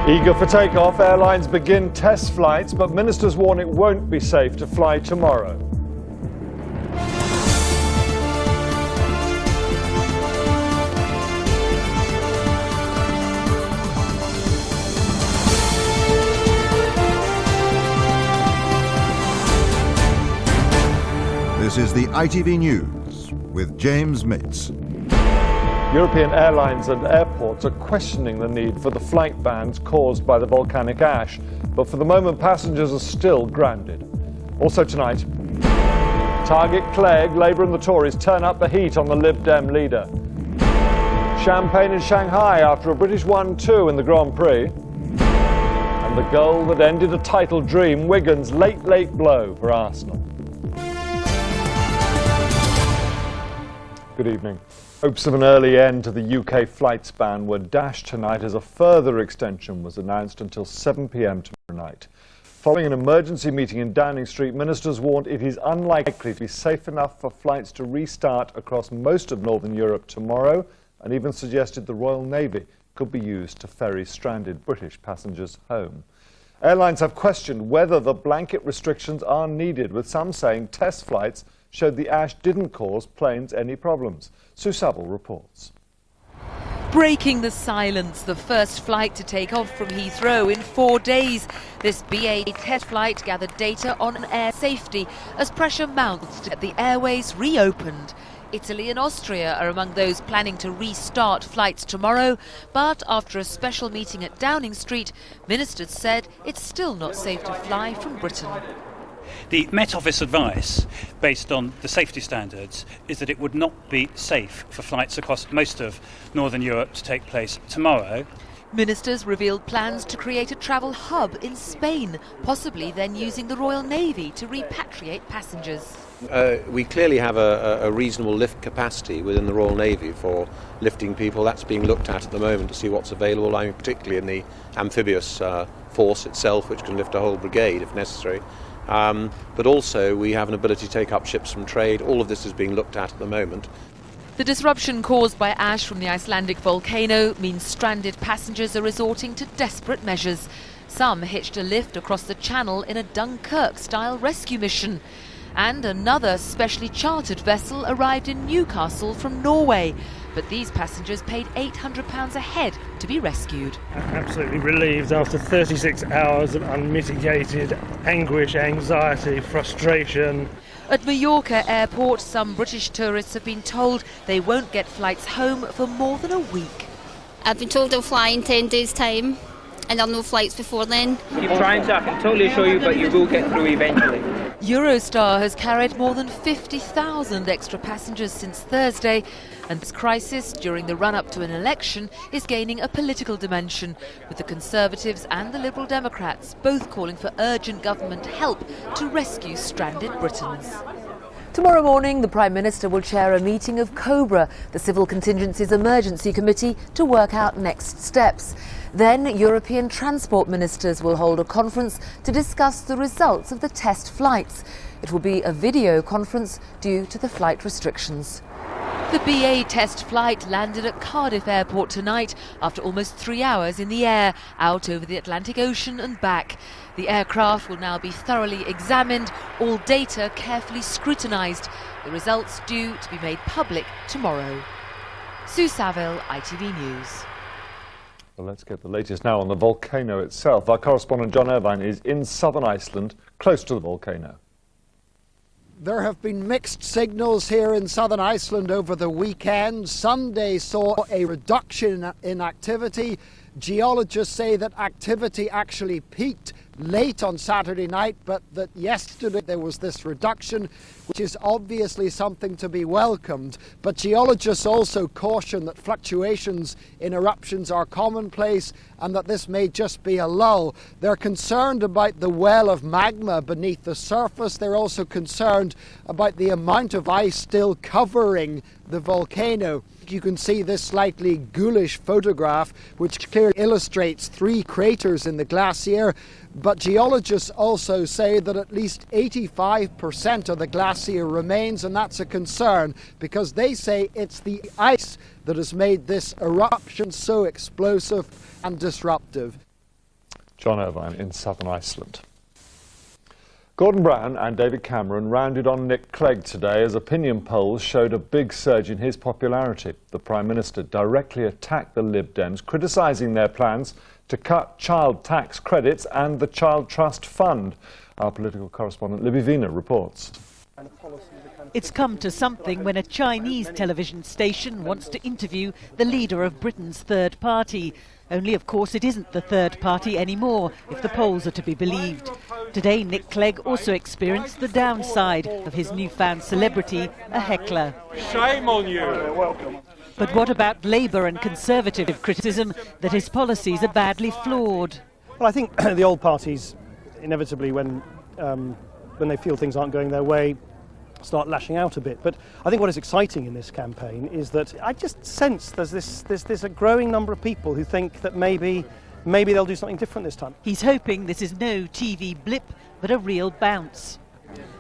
Eager for takeoff, airlines begin test flights, but ministers warn it won't be safe to fly tomorrow. This is the ITV News with James Mitz. European airlines and airports are questioning the need for the flight bans caused by the volcanic ash, but for the moment passengers are still grounded. Also tonight, Target Clegg, Labour and the Tories turn up the heat on the Lib Dem leader. Champagne in Shanghai after a British 1-2 in the Grand Prix. And the goal that ended a title dream, Wigan's late blow for Arsenal. Good evening. Hopes of an early end to the UK flights ban were dashed tonight as a further extension was announced until 7 p.m. tomorrow night. Following an emergency meeting in Downing Street, ministers warned it is unlikely to be safe enough for flights to restart across most of Northern Europe tomorrow, and even suggested the Royal Navy could be used to ferry stranded British passengers home. Airlines have questioned whether the blanket restrictions are needed, with some saying test flights showed the ash didn't cause planes any problems. Sue Saville reports. Breaking the silence, the first flight to take off from Heathrow in 4 days. This BA test flight gathered data on air safety as pressure mounts to get the airways reopened. Italy and Austria are among those planning to restart flights tomorrow, but after a special meeting at Downing Street, ministers said it's still not safe to fly from Britain. The Met Office advice, based on the safety standards, is that it would not be safe for flights across most of Northern Europe to take place tomorrow. Ministers revealed plans to create a travel hub in Spain, possibly then using the Royal Navy to repatriate passengers. We clearly have a reasonable lift capacity within the Royal Navy for lifting people. That's being looked at the moment to see what's available, I mean, particularly in the amphibious force itself, which can lift a whole brigade if necessary. But also we have an ability to take up ships from trade. All of this is being looked at the moment. The disruption caused by ash from the Icelandic volcano means stranded passengers are resorting to desperate measures. Some hitched a lift across the channel in a Dunkirk-style rescue mission. And another specially chartered vessel arrived in Newcastle from Norway. But these passengers paid £800 a head to be rescued. Absolutely relieved after 36 hours of unmitigated anguish, anxiety, frustration. At Mallorca Airport, some British tourists have been told they won't get flights home for more than a week. I've been told I'll fly in 10 days' time, and there are no flights before then. Keep trying, so I can totally assure you, but you will get through eventually. Eurostar has carried more than 50,000 extra passengers since Thursday, and this crisis during the run-up to an election is gaining a political dimension, with the Conservatives and the Liberal Democrats both calling for urgent government help to rescue stranded Britons. Tomorrow morning, the Prime Minister will chair a meeting of COBRA, the Civil Contingencies Emergency Committee, to work out next steps. Then European transport ministers will hold a conference to discuss the results of the test flights. It will be a video conference due to the flight restrictions. The BA test flight landed at Cardiff Airport tonight after almost 3 hours in the air, out over the Atlantic Ocean and back. The aircraft will now be thoroughly examined, all data carefully scrutinised. The results due to be made public tomorrow. Sue Saville, ITV News. Well, let's get the latest now on the volcano itself. Our correspondent John Irvine is in southern Iceland, close to the volcano. There have been mixed signals here in southern Iceland over the weekend. Sunday saw a reduction in activity. Geologists say that activity actually peaked late on Saturday night, but that yesterday there was this reduction, which is obviously something to be welcomed. But geologists also caution that fluctuations in eruptions are commonplace and that this may just be a lull. They're concerned about the well of magma beneath the surface. They're also concerned about the amount of ice still covering the volcano. You can see this slightly ghoulish photograph, which clearly illustrates 3 craters in the glacier. But geologists also say that at least 85% of the glacier remains, and that's a concern because they say it's the ice that has made this eruption so explosive and disruptive. John Irvine in southern Iceland. Gordon Brown and David Cameron rounded on Nick Clegg today as opinion polls showed a big surge in his popularity. The Prime Minister directly attacked the Lib Dems, criticising their plans to cut child tax credits and the Child Trust Fund. Our political correspondent Libby Vina reports. It's come to something when a Chinese television station wants to interview the leader of Britain's third party. Only, of course, it isn't the third party anymore, if the polls are to be believed. Today, Nick Clegg also experienced the downside of his newfound celebrity, a heckler. Shame on you! Welcome. But what about Labour and Conservative criticism that his policies are badly flawed? Well, I think the old parties, inevitably, when they feel things aren't going their way, start lashing out a bit. But I think what is exciting in this campaign is that I just sense there's a growing number of people who think that maybe they'll do something different this time. He's hoping this is no TV blip, but a real bounce.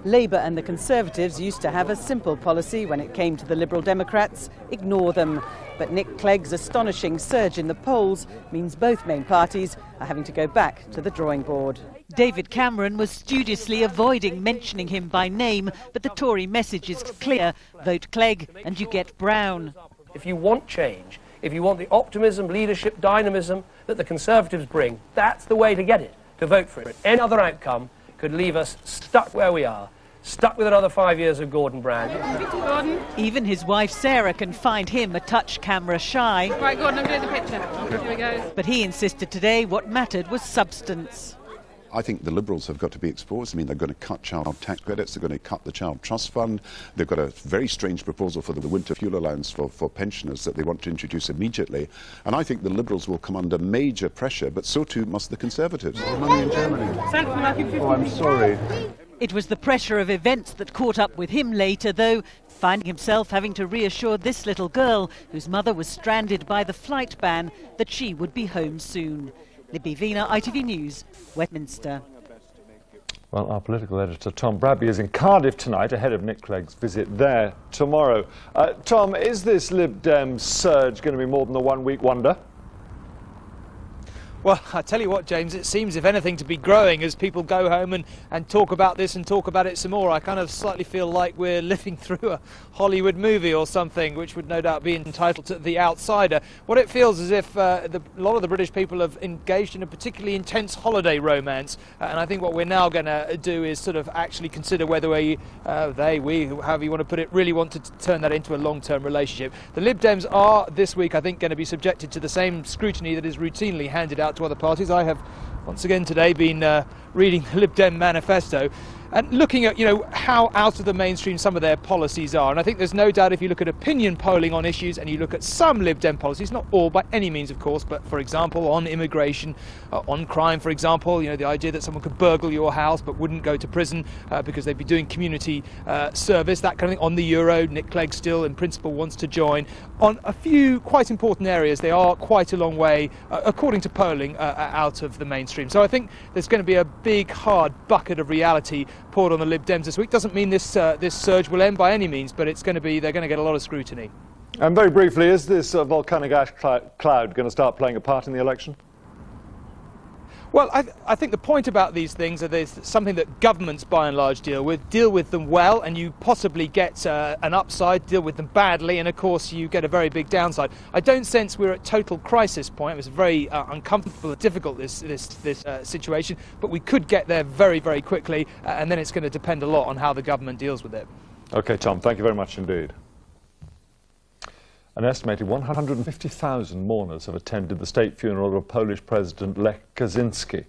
Labour and the Conservatives used to have a simple policy when it came to the Liberal Democrats: ignore them. But Nick Clegg's astonishing surge in the polls means both main parties are having to go back to the drawing board. David Cameron was studiously avoiding mentioning him by name, but the Tory message is clear: vote Clegg and you get Brown. If you want change, if you want the optimism, leadership, dynamism that the Conservatives bring, that's the way to get it, to vote for it. Any other outcome could leave us stuck where we are, stuck with another 5 years of Gordon Brown. Even his wife Sarah can find him a touch camera shy. Right, Gordon, I'm doing the picture. Here we go. But he insisted today what mattered was substance. I think the Liberals have got to be exposed. I mean, they're going to cut child tax credits, they're going to cut the Child Trust Fund, they've got a very strange proposal for the winter fuel allowance for pensioners that they want to introduce immediately. And I think the Liberals will come under major pressure, but so too must the Conservatives. Money in Germany. Oh, I'm sorry. It was the pressure of events that caught up with him later, though, finding himself having to reassure this little girl, whose mother was stranded by the flight ban, that she would be home soon. Libby Vina, ITV News, Westminster. Well, our political editor Tom Bradby is in Cardiff tonight ahead of Nick Clegg's visit there tomorrow. Tom, is this Lib Dem surge going to be more than a one-week wonder? Well, I tell you what, James, it seems, if anything, to be growing as people go home and talk about this and talk about it some more. I kind of slightly feel like we're living through a Hollywood movie or something, which would no doubt be entitled to The Outsider. What it feels as if a lot of the British people have engaged in a particularly intense holiday romance, and I think what we're now going to do is sort of actually consider whether we, however you want to put it, really want to turn that into a long-term relationship. The Lib Dems are, this week, I think, going to be subjected to the same scrutiny that is routinely handed out to other parties. I have once again today been reading the Lib Dem manifesto and looking at, how out of the mainstream some of their policies are. And I think there's no doubt, if you look at opinion polling on issues and you look at some Lib Dem policies, not all by any means, of course, but for example, on immigration, on crime, for example, the idea that someone could burgle your house but wouldn't go to prison because they'd be doing community service, that kind of thing. On the euro, Nick Clegg still, in principle, wants to join. On a few quite important areas, they are quite a long way, according to polling, out of the mainstream. So I think there's going to be a big, hard bucket of reality poured on the Lib Dems this week. Doesn't mean this surge will end by any means, but they're going to get a lot of scrutiny. And very briefly, is this volcanic ash cloud going to start playing a part in the election? Well, I think the point about these things are there's something that governments by and large deal with them well, and you possibly get an upside, deal with them badly, and of course you get a very big downside. I don't sense we're at total crisis point. It was very uncomfortable and difficult, this situation, but we could get there very, very quickly, and then it's going to depend a lot on how the government deals with it. OK, Tom, thank you very much indeed. An estimated 150,000 mourners have attended the state funeral of Polish President Lech Kaczynski.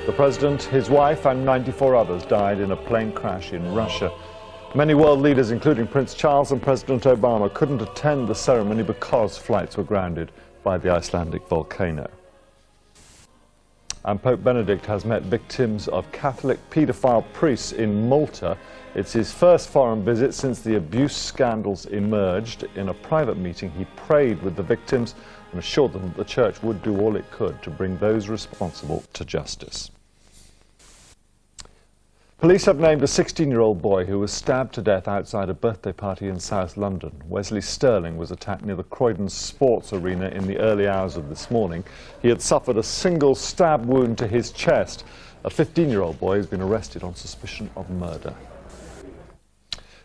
The president, his wife and 94 others died in a plane crash in Russia. Many world leaders, including Prince Charles and President Obama, couldn't attend the ceremony because flights were grounded by the Icelandic volcano. And Pope Benedict has met victims of Catholic paedophile priests in Malta. It's his first foreign visit since the abuse scandals emerged. In a private meeting, he prayed with the victims and assured them that the church would do all it could to bring those responsible to justice. Police have named a 16-year-old boy who was stabbed to death outside a birthday party in South London. Wesley Sterling was attacked near the Croydon Sports Arena in the early hours of this morning. He had suffered a single stab wound to his chest. A 15-year-old boy has been arrested on suspicion of murder.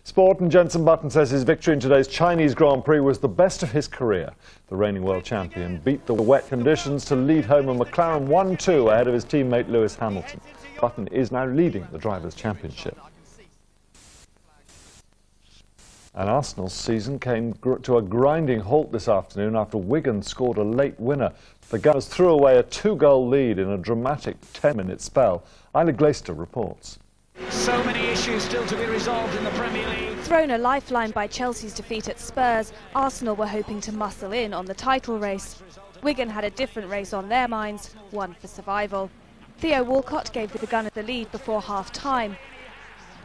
Sport, and Jenson Button says his victory in today's Chinese Grand Prix was the best of his career. The reigning world champion beat the wet conditions to lead home a McLaren 1-2 ahead of his teammate Lewis Hamilton. Button is now leading the Drivers' Championship. And Arsenal's season came to a grinding halt this afternoon after Wigan scored a late winner. The Gunners threw away a 2-goal lead in a dramatic 10-minute spell. Isla Glaister reports. So many issues still to be resolved in the Premier League. Thrown a lifeline by Chelsea's defeat at Spurs, Arsenal were hoping to muscle in on the title race. Wigan had a different race on their minds, one for survival. Theo Walcott gave the Gunners the lead before half-time.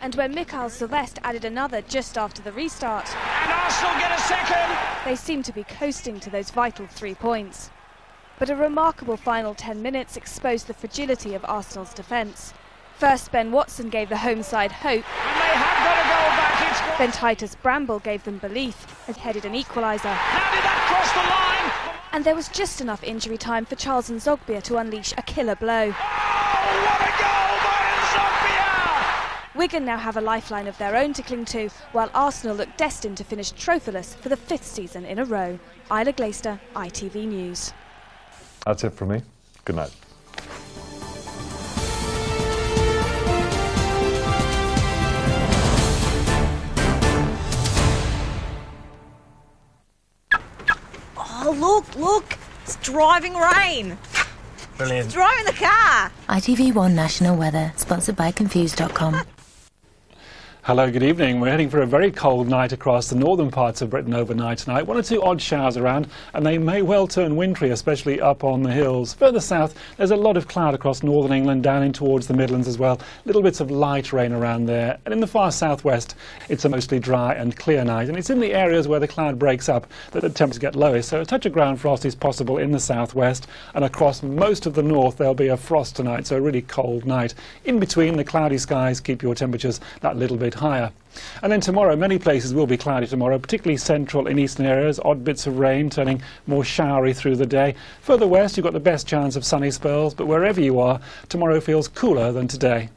And when Mikael Silvestre added another just after the restart, And Arsenal get a second! They seemed to be coasting to those vital 3 points. But a remarkable final 10 minutes exposed the fragility of Arsenal's defence. First, Ben Watson gave the home side hope. And they have got a goal back. Then Titus Bramble gave them belief and headed an equaliser. How did that cross the line? And there was just enough injury time for Charles Nzogbia to unleash a killer blow. Oh, what a goal by Nzogbia! Wigan now have a lifeline of their own to cling to, while Arsenal look destined to finish trophyless for the 5th season in a row. Isla Glaister, ITV News. That's it from me. Good night. Oh, look, it's driving rain. Brilliant. It's driving the car. ITV1 National Weather, sponsored by Confused.com. Hello, good evening. We're heading for a very cold night across the northern parts of Britain overnight tonight. 1 or 2 odd showers around, and they may well turn wintry, especially up on the hills. Further south, there's a lot of cloud across northern England, down in towards the Midlands as well. Little bits of light rain around there. And in the far southwest, it's a mostly dry and clear night. And it's in the areas where the cloud breaks up that the temperatures get lowest. So a touch of ground frost is possible in the southwest. And across most of the north, there'll be a frost tonight, so a really cold night. In between, the cloudy skies keep your temperatures that little bit higher. And then tomorrow, many places will be cloudy tomorrow, particularly central and eastern areas. Odd bits of rain turning more showery through the day. Further west, you've got the best chance of sunny spells, but wherever you are, tomorrow feels cooler than today.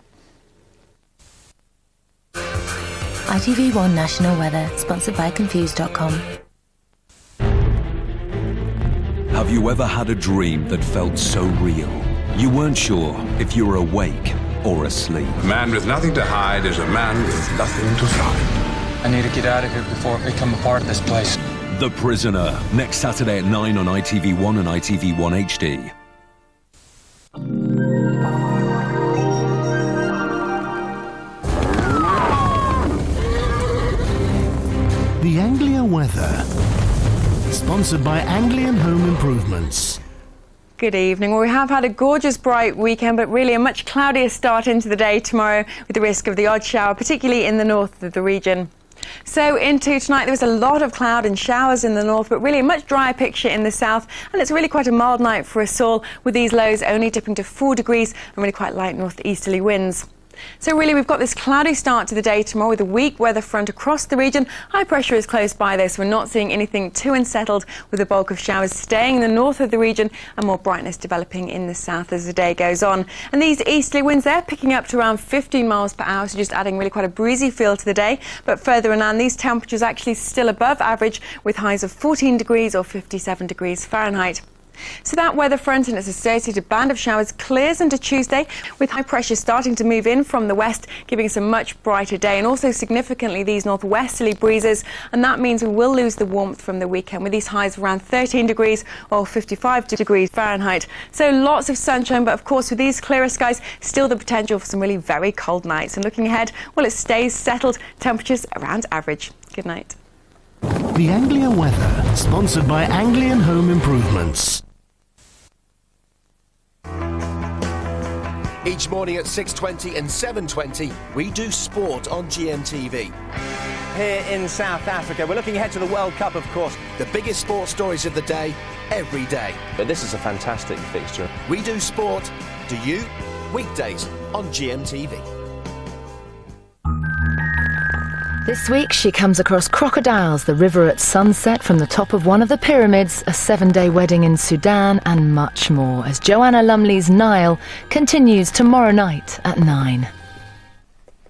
ITV1 National Weather, sponsored by Confused.com. Have you ever had a dream that felt so real? You weren't sure if you were awake or asleep. A man with nothing to hide is a man with nothing to find. I need to get out of here before I become a part of this place. The Prisoner, next Saturday at 9 on ITV1 and ITV1 HD. The Anglia weather, sponsored by Anglian Home Improvements. Good evening. Well, we have had a gorgeous bright weekend, but really a much cloudier start into the day tomorrow with the risk of the odd shower, particularly in the north of the region. So into tonight, there was a lot of cloud and showers in the north, but really a much drier picture in the south. And it's really quite a mild night for us all, with these lows only dipping to 4 degrees and really quite light northeasterly winds. So really we've got this cloudy start to the day tomorrow with a weak weather front across the region. High pressure is close by though, so we're not seeing anything too unsettled, with the bulk of showers staying in the north of the region and more brightness developing in the south as the day goes on. And these easterly winds, they're picking up to around 15 miles per hour, so just adding really quite a breezy feel to the day. But further inland, these temperatures actually still above average, with highs of 14 degrees or 57 degrees Fahrenheit. So that weather front and its associated band of showers clears into Tuesday, with high pressure starting to move in from the west, giving us a much brighter day, and also significantly these northwesterly breezes, and that means we will lose the warmth from the weekend, with these highs around 13 degrees or 55 degrees Fahrenheit. So lots of sunshine, but of course with these clearer skies, still the potential for some really very cold nights. And looking ahead, well, it stays settled, temperatures around average. Good night. The Anglia weather, sponsored by Anglian Home Improvements. Each morning at 6:20 and 7:20, we do sport on GMTV. Here in South Africa, we're looking ahead to the World Cup, of course. The biggest sports stories of the day, every day. But this is a fantastic fixture. We do sport. Do you? Weekdays on GMTV. This week she comes across crocodiles, the river at sunset from the top of one of the pyramids, a 7-day wedding in Sudan, and much more as Joanna Lumley's Nile continues tomorrow night at 9.